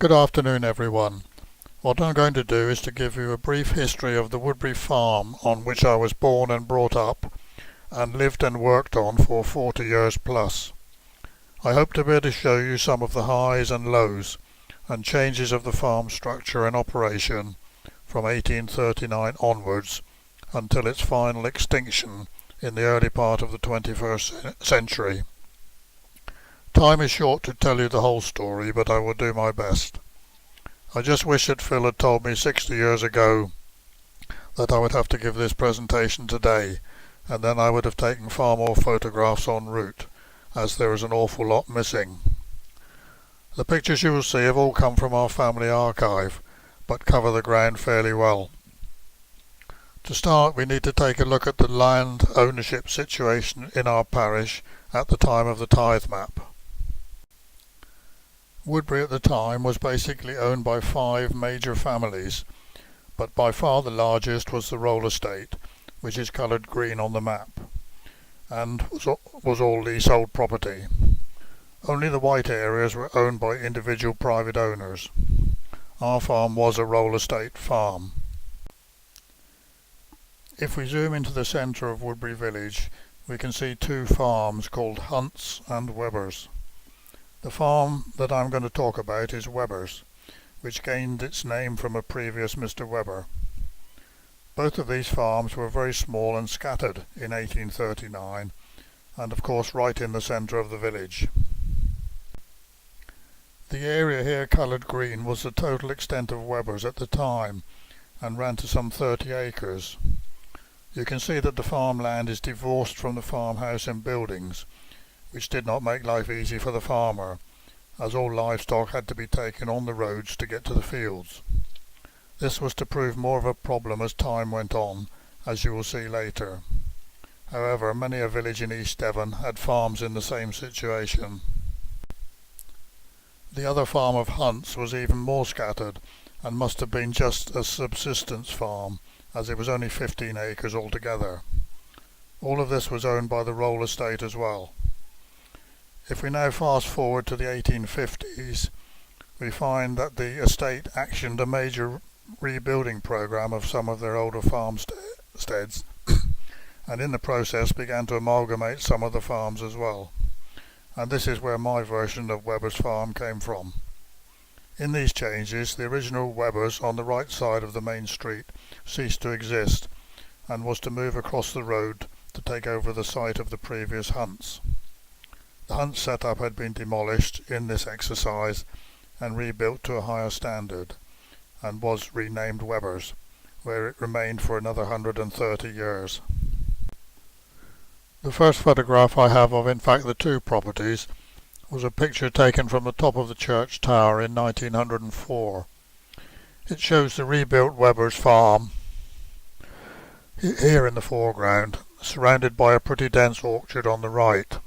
Good afternoon everyone. What I'm going to do is to give you a brief history of the Woodbury farm on which I was born and brought up and lived and worked on for 40 years plus. I hope to be able to show you some of the highs and lows and changes of the farm structure and operation from 1839 onwards until its final extinction in the early part of the 21st century. Time is short to tell you the whole story, but I will do my best. I just wish that Phil had told me 60 years ago that I would have to give this presentation today, and then I would have taken far more photographs en route, as there is an awful lot missing. The pictures you will see have all come from our family archive, but cover the ground fairly well. To start, we need to take a look at the land ownership situation in our parish at the time of the tithe map. Woodbury at the time was basically owned by 5 major families, but by far the largest was the Roll Estate, which is coloured green on the map, and was all leasehold property. Only the white areas were owned by individual private owners. Our farm was a Roll Estate farm. If we zoom into the centre of Woodbury village, we can see 2 farms called Hunt's and Webber's. The farm that I'm going to talk about is Webber's, which gained its name from a previous Mr. Webber. Both of these farms were very small and scattered in 1839, and of course right in the centre of the village. The area here coloured green was the total extent of Webber's at the time, and ran to some 30 acres. You can see that the farmland is divorced from the farmhouse and buildings, which did not make life easy for the farmer, as all livestock had to be taken on the roads to get to the fields. This was to prove more of a problem as time went on, as you will see later. However, many a village in East Devon had farms in the same situation. The other farm of Hunt's was even more scattered, and must have been just a subsistence farm, as it was only 15 acres altogether. All of this was owned by the Roll Estate as well. If we now fast forward to the 1850s, we find that the estate actioned a major rebuilding programme of some of their older farmsteads, and in the process began to amalgamate some of the farms as well. And this is where my version of Webber's farm came from. In these changes, the original Webber's on the right side of the main street ceased to exist, and was to move across the road to take over the site of the previous Hunt's. The Hunt setup had been demolished in this exercise and rebuilt to a higher standard, and was renamed Webber's, where it remained for another 130 years. The first photograph I have of, in fact, the 2 properties was a picture taken from the top of the church tower in 1904. It shows the rebuilt Webber's farm here in the foreground, surrounded by a pretty dense orchard on the right.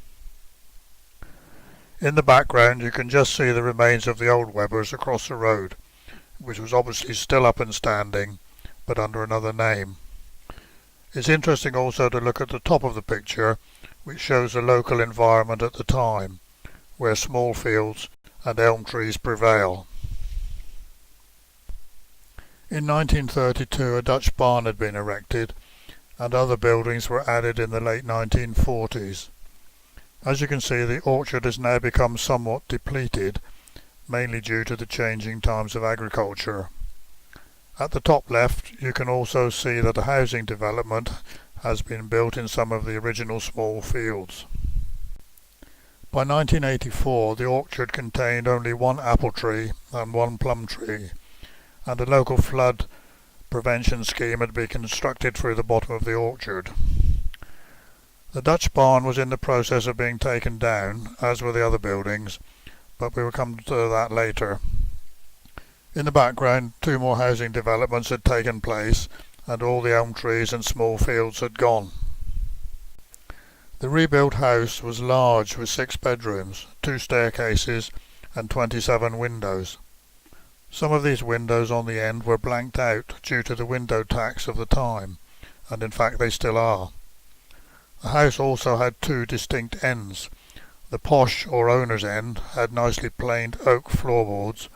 In the background you can just see the remains of the old Webber's across the road, which was obviously still up and standing, but under another name. It's interesting also to look at the top of the picture, which shows the local environment at the time, where small fields and elm trees prevail. In 1932 a Dutch barn had been erected, and other buildings were added in the late 1940s. As you can see, the orchard has now become somewhat depleted, mainly due to the changing times of agriculture. At the top left you can also see that a housing development has been built in some of the original small fields. By 1984 the orchard contained only 1 apple tree and 1 plum tree, and a local flood prevention scheme had been constructed through the bottom of the orchard. The Dutch barn was in the process of being taken down, as were the other buildings, but we will come to that later. In the background 2 more housing developments had taken place, and all the elm trees and small fields had gone. The rebuilt house was large, with 6 bedrooms, 2 staircases and 27 windows. Some of these windows on the end were blanked out due to the window tax of the time, and in fact they still are. The house also had 2 distinct ends. The posh or owner's end had nicely planed oak floorboards,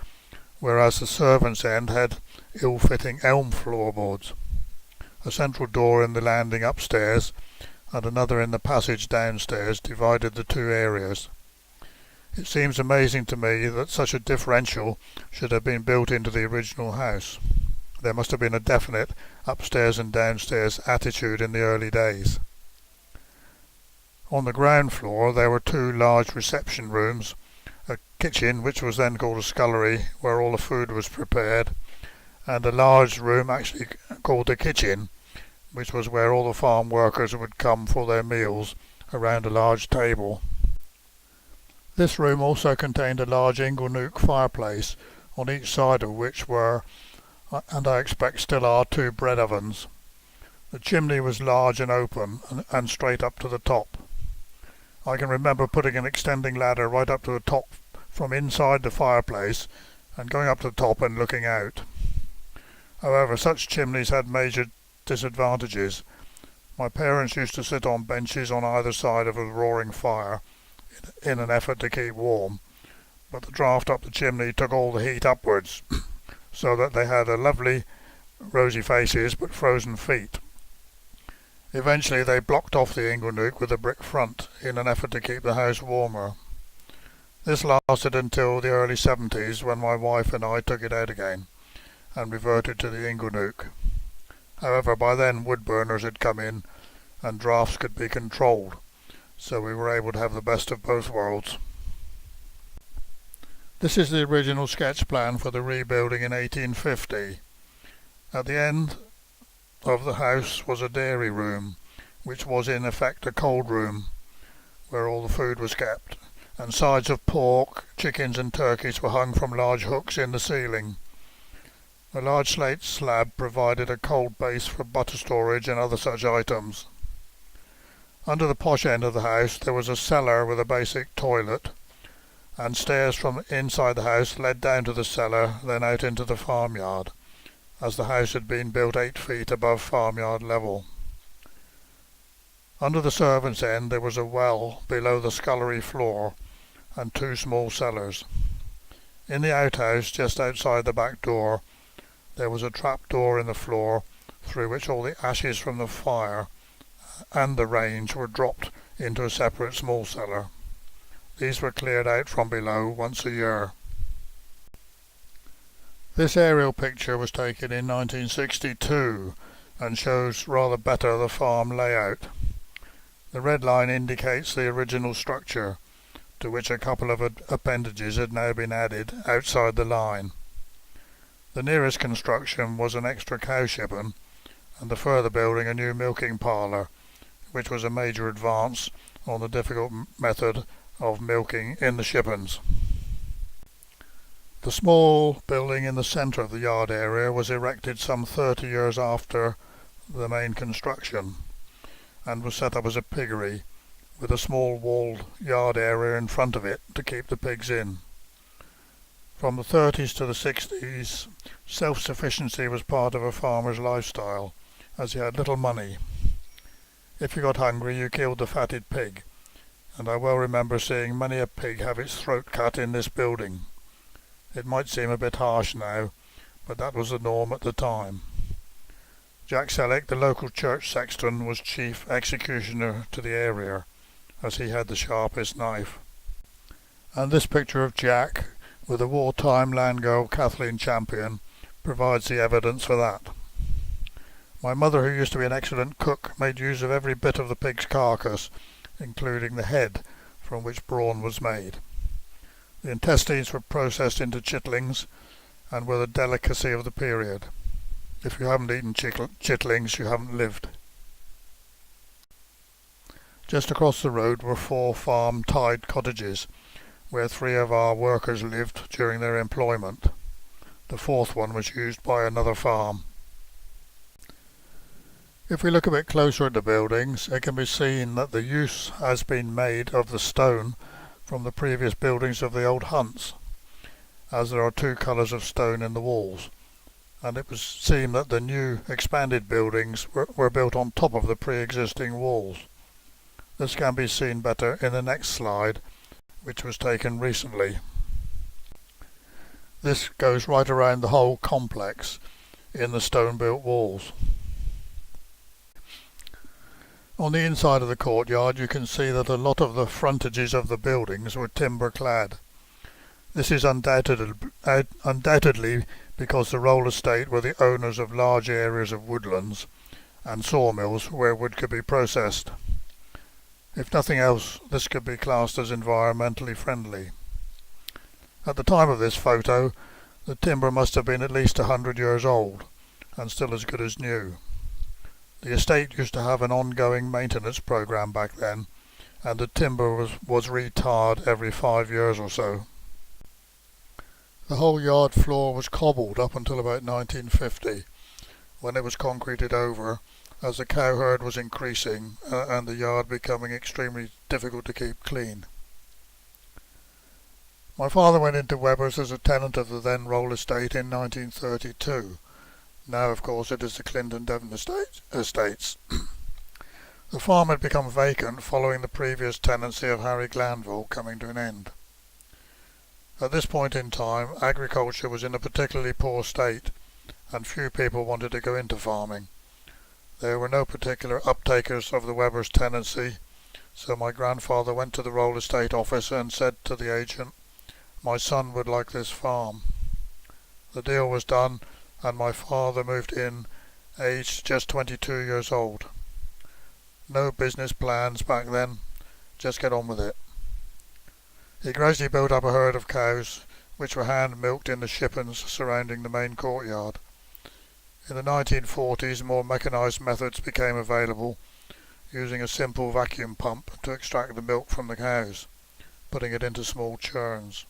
whereas the servants' end had ill-fitting elm floorboards. A central door in the landing upstairs and another in the passage downstairs divided the two areas. It seems amazing to me that such a differential should have been built into the original house. There must have been a definite upstairs and downstairs attitude in the early days. On the ground floor there were two large reception rooms, a kitchen, which was then called a scullery, where all the food was prepared, and a large room actually called the kitchen, which was where all the farm workers would come for their meals around a large table. This room also contained a large inglenook fireplace, on each side of which were, and I expect still are, two bread ovens. The chimney was large and open and straight up to the top. I can remember putting an extending ladder right up to the top from inside the fireplace and going up to the top and looking out. However, such chimneys had major disadvantages. My parents used to sit on benches on either side of a roaring fire in an effort to keep warm, but the draught up the chimney took all the heat upwards, so that they had a lovely rosy faces but frozen feet. Eventually they blocked off the inglenook with a brick front in an effort to keep the house warmer. This lasted until the early 70s, when my wife and I took it out again and reverted to the inglenook. However, by then wood burners had come in and drafts could be controlled, so we were able to have the best of both worlds. This is the original sketch plan for the rebuilding in 1850. At the end of the house was a dairy room, which was in effect a cold room, where all the food was kept, and sides of pork, chickens and turkeys were hung from large hooks in the ceiling. A large slate slab provided a cold base for butter storage and other such items. Under the posh end of the house there was a cellar with a basic toilet, and stairs from inside the house led down to the cellar, then out into the farmyard, as the house had been built 8 feet above farmyard level. Under the servants' end there was a well below the scullery floor and 2 small cellars. In the outhouse, just outside the back door, there was a trap door in the floor through which all the ashes from the fire and the range were dropped into a separate small cellar. These were cleared out from below once a year. This aerial picture was taken in 1962 and shows rather better the farm layout. The red line indicates the original structure, to which a couple of appendages had now been added outside the line. The nearest construction was an extra cow shippen, and the further building a new milking parlour, which was a major advance on the difficult method of milking in the shippens. The small building in the centre of the yard area was erected some 30 years after the main construction, and was set up as a piggery, with a small walled yard area in front of it to keep the pigs in. From the 30s to the 60s, self-sufficiency was part of a farmer's lifestyle, as he had little money. If you got hungry, you killed the fatted pig, and I well remember seeing many a pig have its throat cut in this building. It might seem a bit harsh now, but that was the norm at the time. Jack Selleck, the local church sexton, was chief executioner to the area, as he had the sharpest knife. And this picture of Jack, with a wartime land girl Kathleen Champion, provides the evidence for that. My mother, who used to be an excellent cook, made use of every bit of the pig's carcass, including the head, from which brawn was made. The intestines were processed into chitlings and were the delicacy of the period. If you haven't eaten chitlings, you haven't lived. Just across the road were 4 farm-tied cottages, where 3 of our workers lived during their employment. The 4th one was used by another farm. If we look a bit closer at the buildings, it can be seen that the use has been made of the stone from the previous buildings of the old hunts, as there are 2 colours of stone in the walls, and it would seem that the new expanded buildings were built on top of the pre-existing walls. This can be seen better in the next slide, which was taken recently. This goes right around the whole complex in the stone-built walls. On the inside of the courtyard you can see that a lot of the frontages of the buildings were timber clad. This is undoubtedly because the Roll Estate were the owners of large areas of woodlands and sawmills where wood could be processed. If nothing else, this could be classed as environmentally friendly. At the time of this photo, the timber must have been at least 100 years old and still as good as new. The estate used to have an ongoing maintenance program back then, and the timber was re-tarred every 5 years or so. The whole yard floor was cobbled up until about 1950, when it was concreted over, as the cow herd was increasing and the yard becoming extremely difficult to keep clean. My father went into Weber's as a tenant of the then Roll Estate in 1932. Now, of course, it is the Clinton Devon Estates. The farm had become vacant following the previous tenancy of Harry Glanville coming to an end. At this point in time, agriculture was in a particularly poor state, and few people wanted to go into farming. There were no particular uptakers of the Weber's tenancy, so my grandfather went to the Roll Estate office and said to the agent, "My son would like this farm." The deal was done, and my father moved in, aged just 22 years old. No business plans back then, just get on with it. He gradually built up a herd of cows, which were hand-milked in the shippons surrounding the main courtyard. In the 1940s, more mechanised methods became available, using a simple vacuum pump to extract the milk from the cows, putting it into small churns.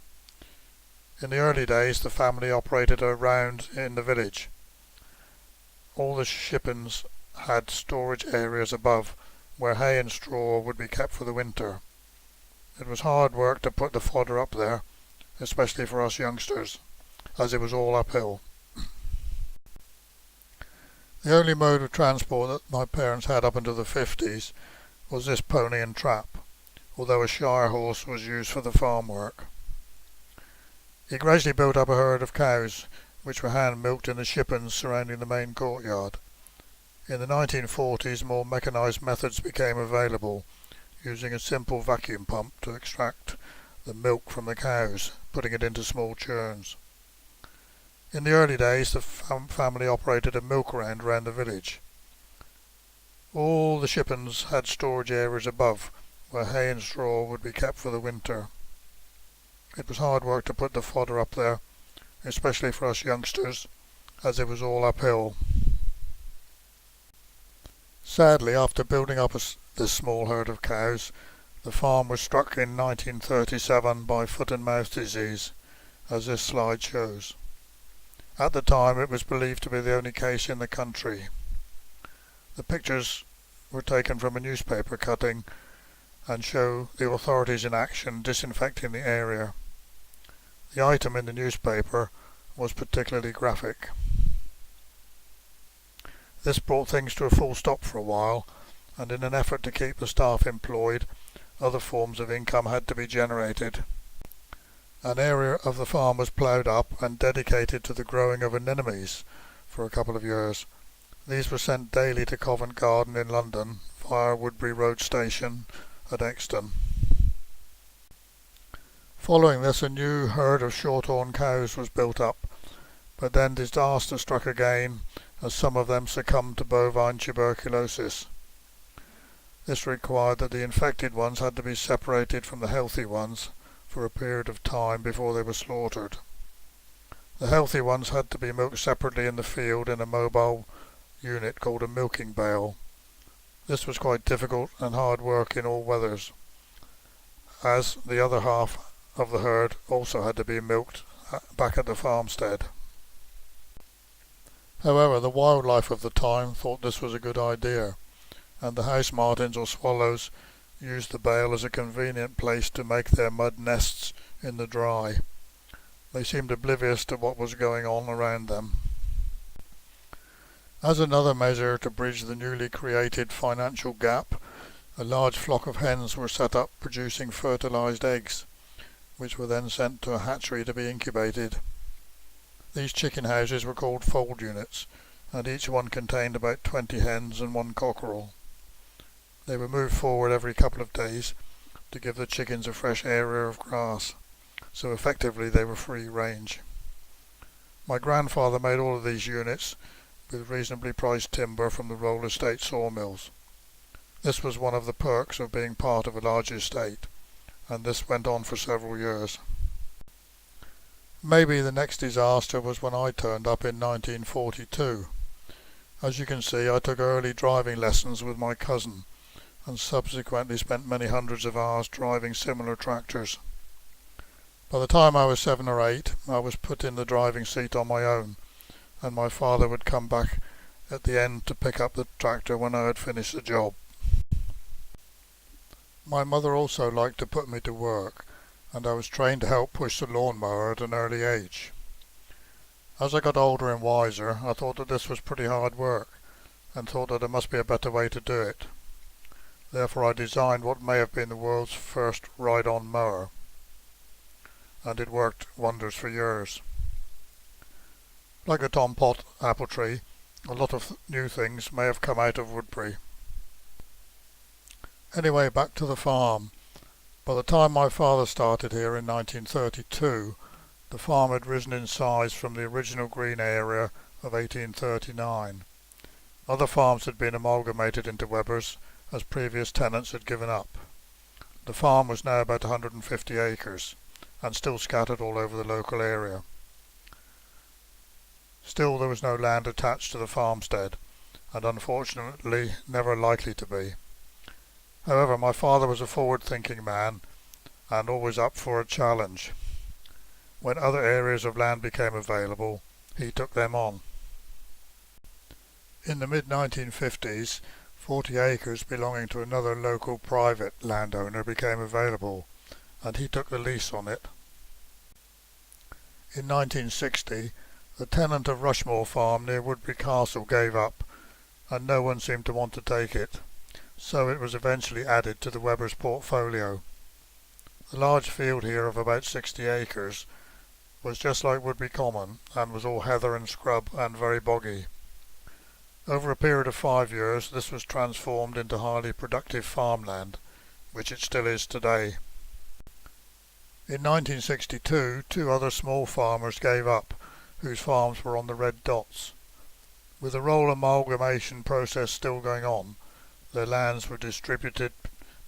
In the early days, the family operated a round in the village. All the shippons had storage areas above, where hay and straw would be kept for the winter. It was hard work to put the fodder up there, especially for us youngsters, as it was all uphill. The only mode of transport that my parents had up until the 50s was this pony and trap, although a shire horse was used for the farm work. He gradually built up a herd of cows, which were hand-milked in the shippons surrounding the main courtyard. In the 1940s, more mechanised methods became available, using a simple vacuum pump to extract the milk from the cows, putting it into small churns. In the early days, the family operated a milk round around the village. All the shippons had storage areas above, where hay and straw would be kept for the winter. It was hard work to put the fodder up there, especially for us youngsters, as it was all uphill. Sadly, after building up this small herd of cows, the farm was struck in 1937 by foot and mouth disease, as this slide shows. At the time, it was believed to be the only case in the country. The pictures were taken from a newspaper cutting and show the authorities in action disinfecting the area. The item in the newspaper was particularly graphic. This brought things to a full stop for a while, and in an effort to keep the staff employed, other forms of income had to be generated. An area of the farm was ploughed up and dedicated to the growing of anemones for a couple of years. These were sent daily to Covent Garden in London via Woodbury Road Station at Exton. Following this, a new herd of shorthorn cows was built up, but then disaster struck again as some of them succumbed to bovine tuberculosis. This required that the infected ones had to be separated from the healthy ones for a period of time before they were slaughtered. The healthy ones had to be milked separately in the field in a mobile unit called a milking bale. This was quite difficult and hard work in all weathers, as the other half of the herd also had to be milked back at the farmstead. However, the wildlife of the time thought this was a good idea, and the house martins or swallows used the bale as a convenient place to make their mud nests in the dry. They seemed oblivious to what was going on around them. As another measure to bridge the newly created financial gap, a large flock of hens were set up producing fertilized eggs, which were then sent to a hatchery to be incubated. These chicken houses were called fold units, and each one contained about 20 hens and one cockerel. They were moved forward every couple of days to give the chickens a fresh area of grass, so effectively they were free range. My grandfather made all of these units with reasonably priced timber from the Roll Estate sawmills. This was one of the perks of being part of a large estate, and this went on for several years. Maybe the next disaster was when I turned up in 1942. As you can see, I took early driving lessons with my cousin, and subsequently spent many hundreds of hours driving similar tractors. By the time I was 7 or 8, I was put in the driving seat on my own, and my father would come back at the end to pick up the tractor when I had finished the job. My mother also liked to put me to work, and I was trained to help push the lawnmower at an early age. As I got older and wiser, I thought that this was pretty hard work, and thought that there must be a better way to do it. Therefore I designed what may have been the world's first ride-on mower, and it worked wonders for years. Like the Tom Pot apple tree, a lot of new things may have come out of Woodbury. Anyway, back to the farm. By the time my father started here in 1932, the farm had risen in size from the original green area of 1839. Other farms had been amalgamated into Weber's as previous tenants had given up. The farm was now about 150 acres and still scattered all over the local area. Still, there was no land attached to the farmstead, and unfortunately never likely to be. However, my father was a forward-thinking man and always up for a challenge. When other areas of land became available, he took them on. In the mid-1950s, 40 acres belonging to another local private landowner became available, and he took the lease on it. In 1960, the tenant of Rushmore Farm near Woodbury Castle gave up, and no one seemed to want to take it, so it was eventually added to the Weber's portfolio. The large field here of about 60 acres was just like Woodbury Common, and was all heather and scrub and very boggy. Over a period of 5 years, this was transformed into highly productive farmland, which it still is today. In 1962, 2 other small farmers gave up, whose farms were on the red dots. With the roll amalgamation process still going on, their lands were distributed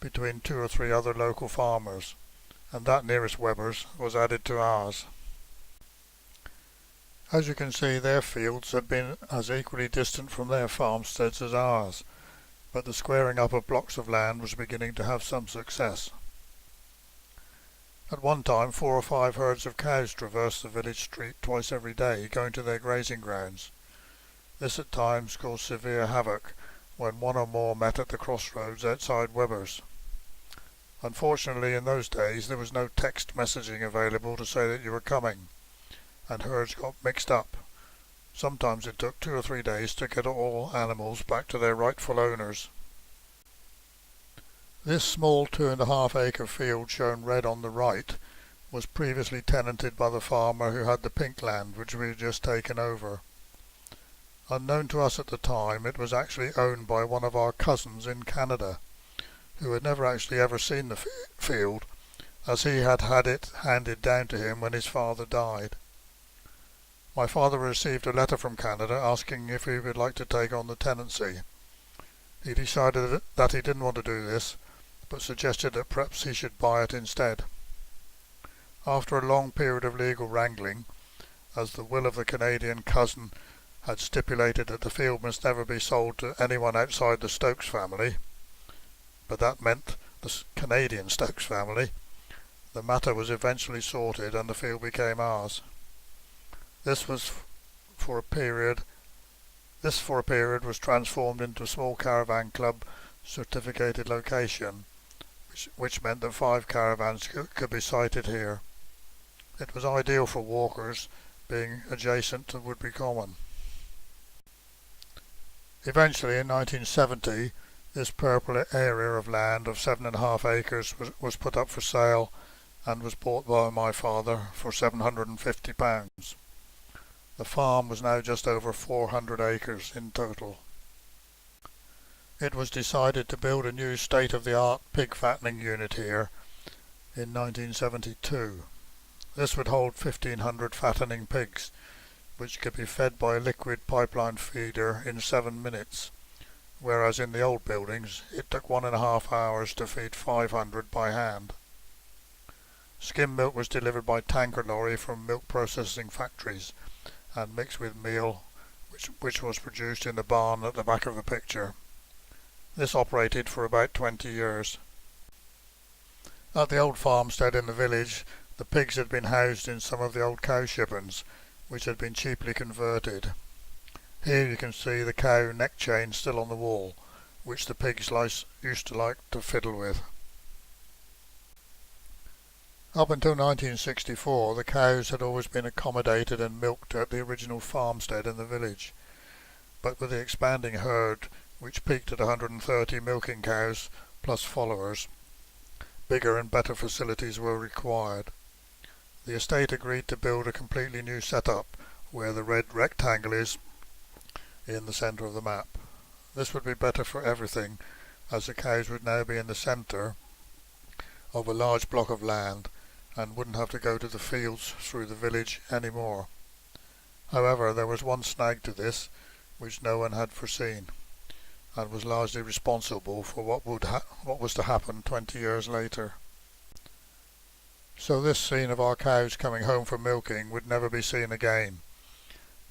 between 2 or 3 other local farmers, and that nearest Weber's was added to ours. As you can see, their fields had been as equally distant from their farmsteads as ours, but the squaring up of blocks of land was beginning to have some success. At one time 4 or 5 herds of cows traversed the village street twice every day, going to their grazing grounds. This at times caused severe havoc when one or more met at the crossroads outside Weber's. Unfortunately, in those days there was no text messaging available to say that you were coming, and herds got mixed up. Sometimes it took 2 or 3 days to get all animals back to their rightful owners. This small 2.5 acre field shown red on the right was previously tenanted by the farmer who had the pink land which we had just taken over. Unknown to us at the time, it was actually owned by one of our cousins in Canada, who had never actually ever seen the field, as he had had it handed down to him when his father died. My father received a letter from Canada asking if he would like to take on the tenancy. He decided that he didn't want to do this, but suggested that perhaps he should buy it instead. After a long period of legal wrangling, as the will of the Canadian cousin had stipulated that the field must never be sold to anyone outside the Stokes family, but that meant the Canadian Stokes family, the matter was eventually sorted and the field became ours. This for a period was transformed into a small caravan club certificated location, which meant that 5 caravans could be sited here. It was ideal for walkers, being adjacent to Woodbury Common. Eventually, in 1970, this purple area of land of 7.5 acres was put up for sale and was bought by my father for £750. The farm was now just over 400 acres in total. It was decided to build a new state-of-the-art pig fattening unit here in 1972. This would hold 1,500 fattening pigs, which could be fed by a liquid pipeline feeder in 7 minutes, whereas in the old buildings it took 1.5 hours to feed 500 by hand. Skim milk was delivered by tanker lorry from milk processing factories and mixed with meal, which was produced in the barn at the back of the picture. This operated for about 20 years. At the old farmstead in the village, the pigs had been housed in some of the old cow shippons, which had been cheaply converted. Here you can see the cow neck chain still on the wall, which the pigs used to like to fiddle with. Up until 1964, the cows had always been accommodated and milked at the original farmstead in the village, but with the expanding herd, which peaked at 130 milking cows plus followers, bigger and better facilities were required. The estate agreed to build a completely new setup where the red rectangle is in the centre of the map. This would be better for everything, as the cows would now be in the centre of a large block of land and wouldn't have to go to the fields through the village anymore. However, there was one snag to this which no one had foreseen, and was largely responsible for what was to happen 20 years later. So this scene of our cows coming home from milking would never be seen again,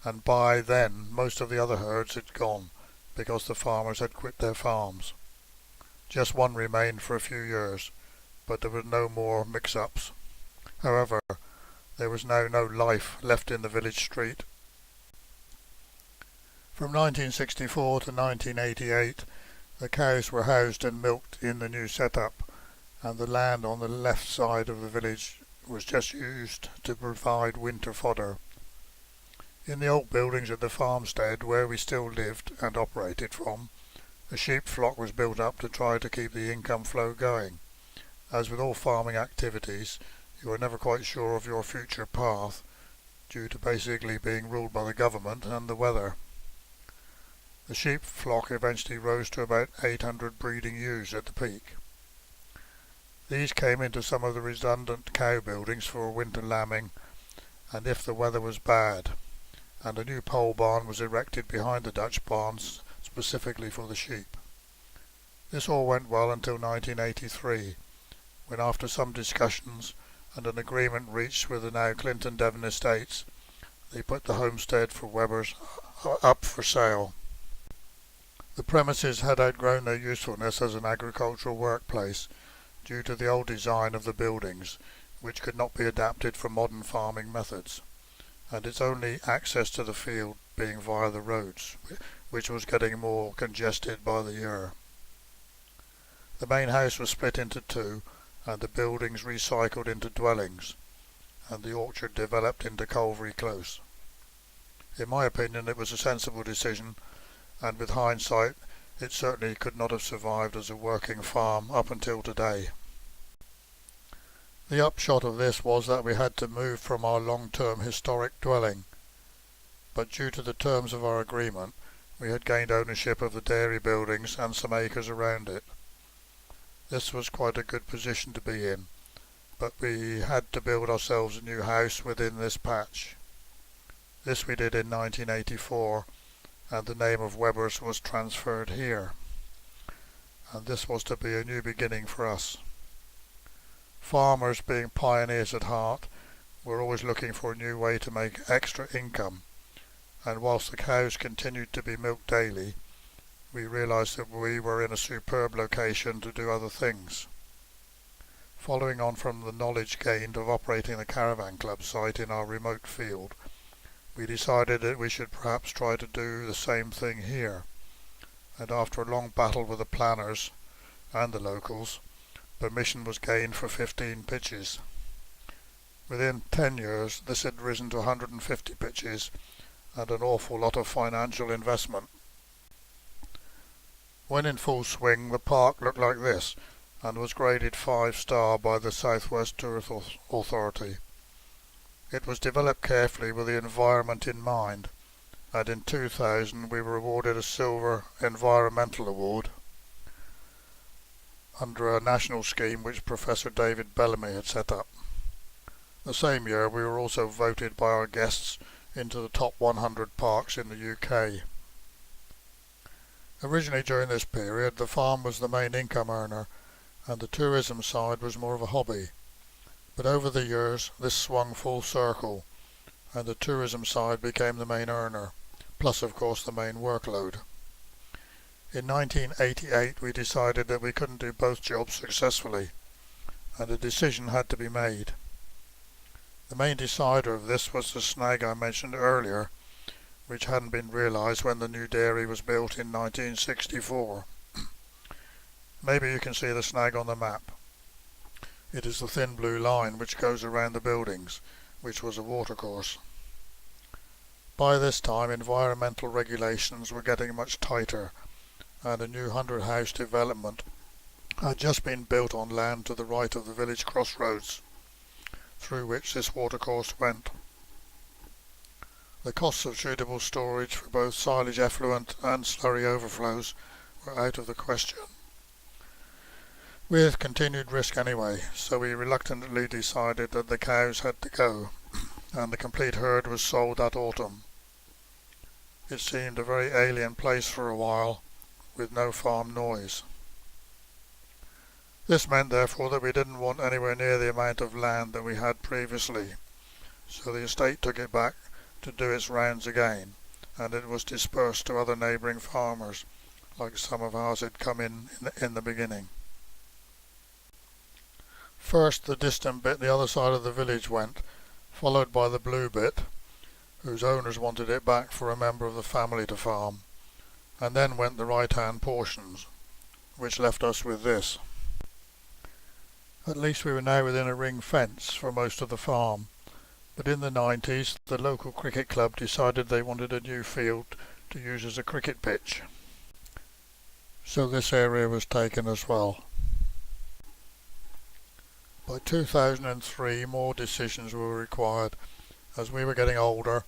and by then most of the other herds had gone because the farmers had quit their farms. Just one remained for a few years, but there were no more mix-ups. However, there was now no life left in the village street. From 1964 to 1988, the cows were housed and milked in the new setup, and the land on the left side of the village was just used to provide winter fodder. In the old buildings at the farmstead where we still lived and operated from, a sheep flock was built up to try to keep the income flow going. As with all farming activities, you are never quite sure of your future path, due to basically being ruled by the government and the weather. The sheep flock eventually rose to about 800 breeding ewes at the peak. These came into some of the redundant cow buildings for winter lambing, and if the weather was bad, and a new pole barn was erected behind the Dutch barns specifically for the sheep. This all went well until 1983, when after some discussions and an agreement reached with the now Clinton Devon estates, they put the homestead for Webbers up for sale. The premises had outgrown their usefulness as an agricultural workplace due to the old design of the buildings, which could not be adapted for modern farming methods, and its only access to the field being via the roads, which was getting more congested by the year. The main house was split into two, and the buildings recycled into dwellings, and the orchard developed into Culvery Close. In my opinion, it was a sensible decision, and with hindsight, it certainly could not have survived as a working farm up until today. The upshot of this was that we had to move from our long-term historic dwelling, but due to the terms of our agreement, we had gained ownership of the dairy buildings and some acres around it. This was quite a good position to be in, but we had to build ourselves a new house within this patch. This we did in 1984, and the name of Webbers was transferred here, and this was to be a new beginning for us. Farmers, being pioneers at heart, were always looking for a new way to make extra income, and whilst the cows continued to be milked daily, we realised that we were in a superb location to do other things. Following on from the knowledge gained of operating the caravan club site in our remote field, we decided that we should perhaps try to do the same thing here, and after a long battle with the planners and the locals, permission was gained for 15 pitches. Within 10 years this had risen to 150 pitches and an awful lot of financial investment. When in full swing, the park looked like this and was graded 5-star by the South West Tourist Authority. It was developed carefully with the environment in mind, and in 2000 we were awarded a Silver Environmental Award under a national scheme which Professor David Bellamy had set up. The same year we were also voted by our guests into the top 100 parks in the UK. Originally during this period the farm was the main income earner and the tourism side was more of a hobby, but over the years this swung full circle and the tourism side became the main earner, plus of course the main workload. In 1988 we decided that we couldn't do both jobs successfully, and a decision had to be made. The main decider of this was the snag I mentioned earlier, which hadn't been realised when the new dairy was built in 1964. Maybe you can see the snag on the map. It is the thin blue line which goes around the buildings, which was a watercourse. By this time environmental regulations were getting much tighter, and a new 100-house development had just been built on land to the right of the village crossroads, through which this watercourse went. The costs of suitable storage for both silage effluent and slurry overflows were out of the question. With continued risk anyway, so we reluctantly decided that the cows had to go, and the complete herd was sold that autumn. It seemed a very alien place for a while, with no farm noise. This meant therefore that we didn't want anywhere near the amount of land that we had previously, so the estate took it back to do its rounds again, and it was dispersed to other neighbouring farmers, like some of ours had come in the beginning. First the distant bit the other side of the village went, followed by the blue bit, whose owners wanted it back for a member of the family to farm, and then went the right-hand portions, which left us with this. At least we were now within a ring fence for most of the farm, but in the 90s the local cricket club decided they wanted a new field to use as a cricket pitch, so this area was taken as well. By 2003 more decisions were required, as we were getting older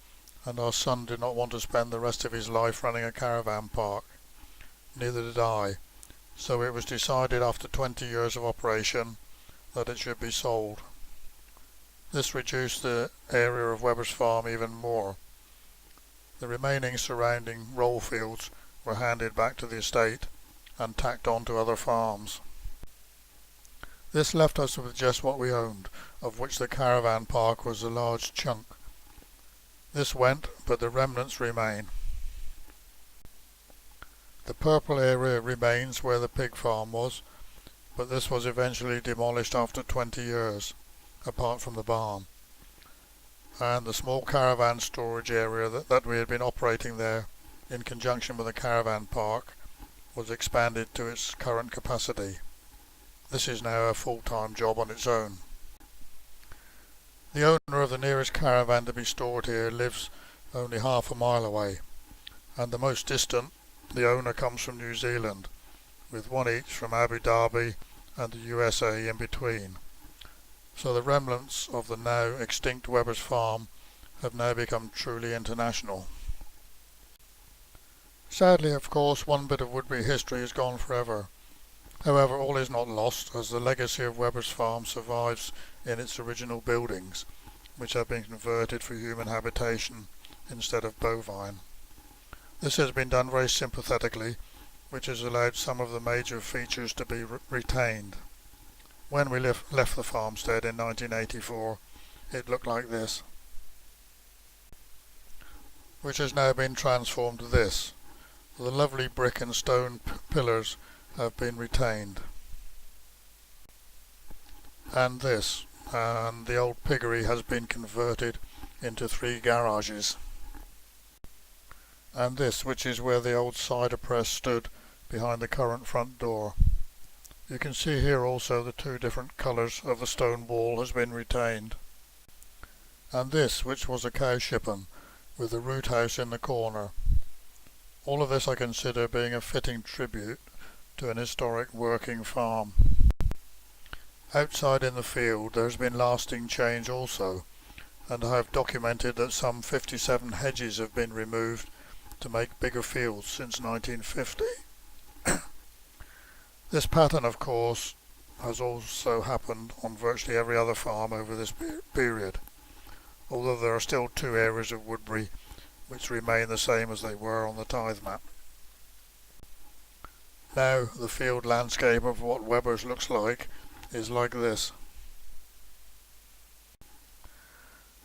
and our son did not want to spend the rest of his life running a caravan park. Neither did I, so it was decided after 20 years of operation that it should be sold. This reduced the area of Webber's farm even more. The remaining surrounding roll fields were handed back to the estate and tacked on to other farms. This left us with just what we owned, of which the caravan park was a large chunk. This went, but the remnants remain. The purple area remains where the pig farm was, but this was eventually demolished after 20 years, apart from the barn. And the small caravan storage area that we had been operating there, in conjunction with the caravan park, was expanded to its current capacity. This is now a full-time job on its own. The owner of the nearest caravan to be stored here lives only half a mile away, and the most distant, the owner comes from New Zealand, with one each from Abu Dhabi and the USA in between. So the remnants of the now extinct Webber's farm have now become truly international. Sadly, of course, one bit of Woodbury history is gone forever. However, all is not lost, as the legacy of Webber's farm survives in its original buildings, which have been converted for human habitation instead of bovine. This has been done very sympathetically, which has allowed some of the major features to be retained. When we left the farmstead in 1984, it looked like this, which has now been transformed to this. The lovely brick and stone pillars have been retained. And this, and the old piggery has been converted into 3 garages. And this, which is where the old cider press stood behind the current front door. You can see here also the 2 different colours of the stone wall has been retained. And this, which was a cow shippen, with the root house in the corner. All of this I consider being a fitting tribute to an historic working farm. Outside in the field there has been lasting change also, and I have documented that some 57 hedges have been removed to make bigger fields since 1950. This pattern, of course, has also happened on virtually every other farm over this period, although there are still 2 areas of Woodbury which remain the same as they were on the tithe map. Now the field landscape of what Weber's looks like is like this.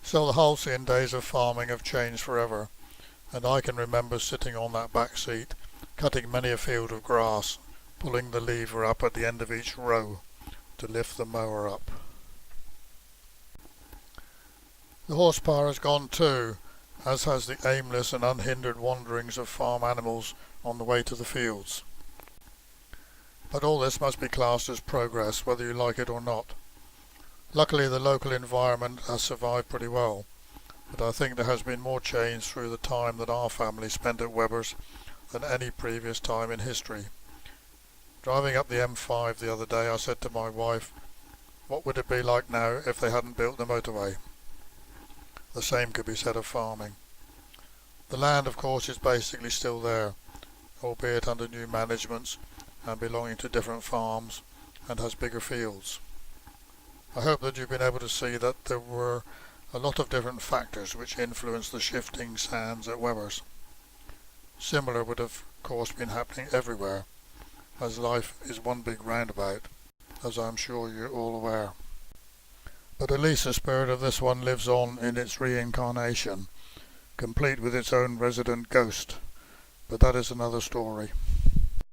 So the halcyon days of farming have changed forever, and I can remember sitting on that back seat, cutting many a field of grass, pulling the lever up at the end of each row to lift the mower up. The horsepower has gone too, as has the aimless and unhindered wanderings of farm animals on the way to the fields. But all this must be classed as progress, whether you like it or not. Luckily the local environment has survived pretty well, but I think there has been more change through the time that our family spent at Weber's than any previous time in history. Driving up the M5 the other day, I said to my wife, what would it be like now if they hadn't built the motorway? The same could be said of farming. The land, of course, is basically still there, albeit under new managements and belonging to different farms, and has bigger fields. I hope that you've been able to see that there were a lot of different factors which influenced the shifting sands at Weber's. Similar would have, of course, been happening everywhere, as life is one big roundabout, as I'm sure you're all aware. But at least the spirit of this one lives on in its reincarnation, complete with its own resident ghost, but that is another story.